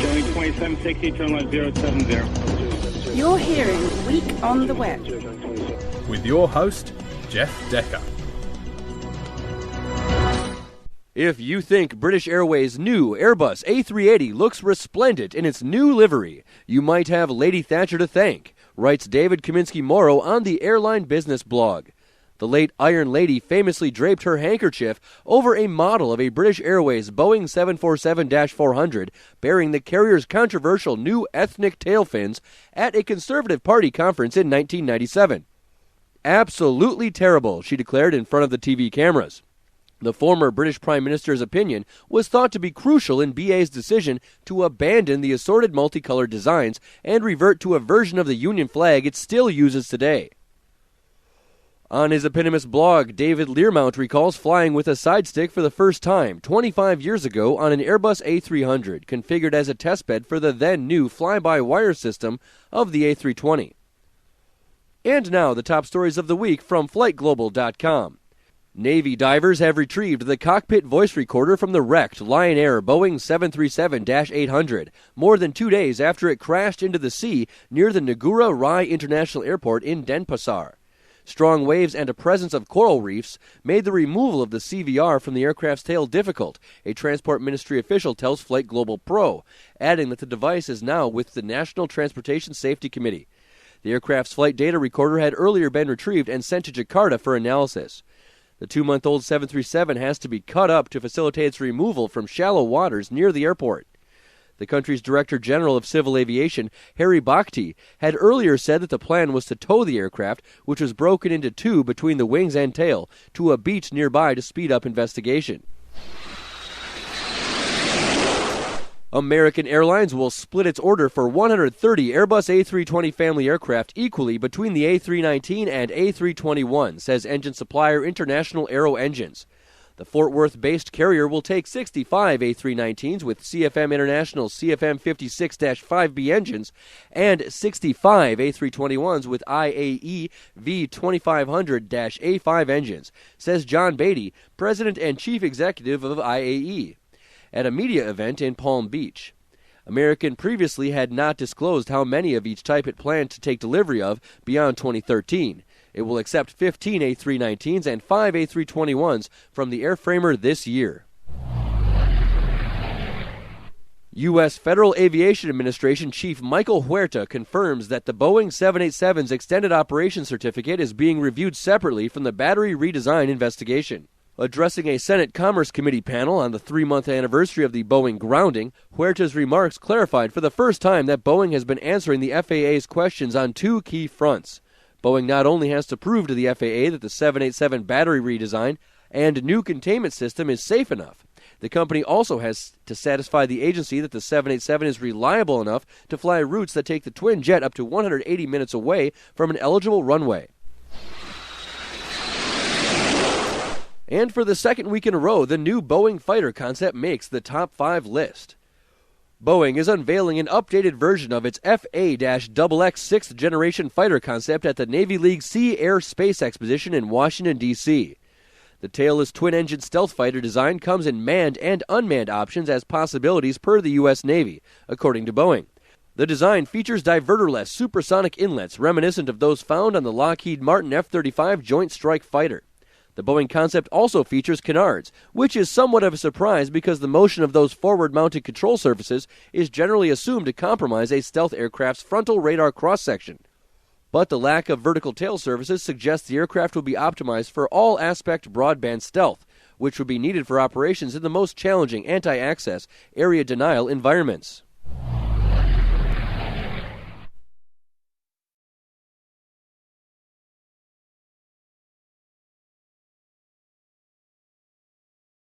Showing 2760, turn left 070. You're hearing Week on the Web. With your host, Jeff Decker. If you think British Airways' new Airbus A380 looks resplendent in its new livery, you might have Lady Thatcher to thank, writes David Kaminsky-Morrow on the Airline Business blog. The late Iron Lady famously draped her handkerchief over a model of a British Airways Boeing 747-400 bearing the carrier's controversial new ethnic tail fins at a Conservative Party conference in 1997. Absolutely terrible, she declared in front of the TV cameras. The former British Prime Minister's opinion was thought to be crucial in BA's decision to abandon the assorted multicolored designs and revert to a version of the Union flag it still uses today. On his eponymous blog, David Learmount recalls flying with a side stick for the first time 25 years ago on an Airbus A300, configured as a testbed for the then-new fly-by-wire system of the A320. And now the top stories of the week from FlightGlobal.com. Navy divers have retrieved the cockpit voice recorder from the wrecked Lion Air Boeing 737-800, more than 2 days after it crashed into the sea near the Nagura Rai International Airport in Denpasar. Strong waves and a presence of coral reefs made the removal of the CVR from the aircraft's tail difficult, a Transport Ministry official tells Flight Global Pro, adding that the device is now with the National Transportation Safety Committee. The aircraft's flight data recorder had earlier been retrieved and sent to Jakarta for analysis. The 2-month-old 737 has to be cut up to facilitate its removal from shallow waters near the airport. The country's Director General of Civil Aviation, Harry Bhakti, had earlier said that the plan was to tow the aircraft, which was broken into two between the wings and tail, to a beach nearby to speed up investigation. American Airlines will split its order for 130 Airbus A320 family aircraft equally between the A319 and A321, says engine supplier International Aero Engines. The Fort Worth-based carrier will take 65 A319s with CFM International CFM 56-5B engines and 65 A321s with IAE V2500-A5 engines, says John Beatty, President and Chief Executive of IAE, at a media event in Palm Beach. American previously had not disclosed how many of each type it planned to take delivery of beyond 2013. It will accept 15 A319s and 5 A321s from the airframer this year. U.S. Federal Aviation Administration Chief Michael Huerta confirms that the Boeing 787's extended operation certificate is being reviewed separately from the battery redesign investigation. Addressing a Senate Commerce Committee panel on the 3-month anniversary of the Boeing grounding, Huerta's remarks clarified for the first time that Boeing has been answering the FAA's questions on two key fronts. Boeing not only has to prove to the FAA that the 787 battery redesign and new containment system is safe enough, the company also has to satisfy the agency that the 787 is reliable enough to fly routes that take the twin jet up to 180 minutes away from an eligible runway. And for the second week in a row, the new Boeing fighter concept makes the top 5 list. Boeing is unveiling an updated version of its FA-XX 6th generation fighter concept at the Navy League Sea Air Space Exposition in Washington, D.C. The tailless twin-engine stealth fighter design comes in manned and unmanned options as possibilities per the U.S. Navy, according to Boeing. The design features diverterless supersonic inlets reminiscent of those found on the Lockheed Martin F-35 Joint Strike Fighter. The Boeing concept also features canards, which is somewhat of a surprise because the motion of those forward-mounted control surfaces is generally assumed to compromise a stealth aircraft's frontal radar cross-section. But the lack of vertical tail surfaces suggests the aircraft will be optimized for all-aspect broadband stealth, which would be needed for operations in the most challenging anti-access, area denial environments.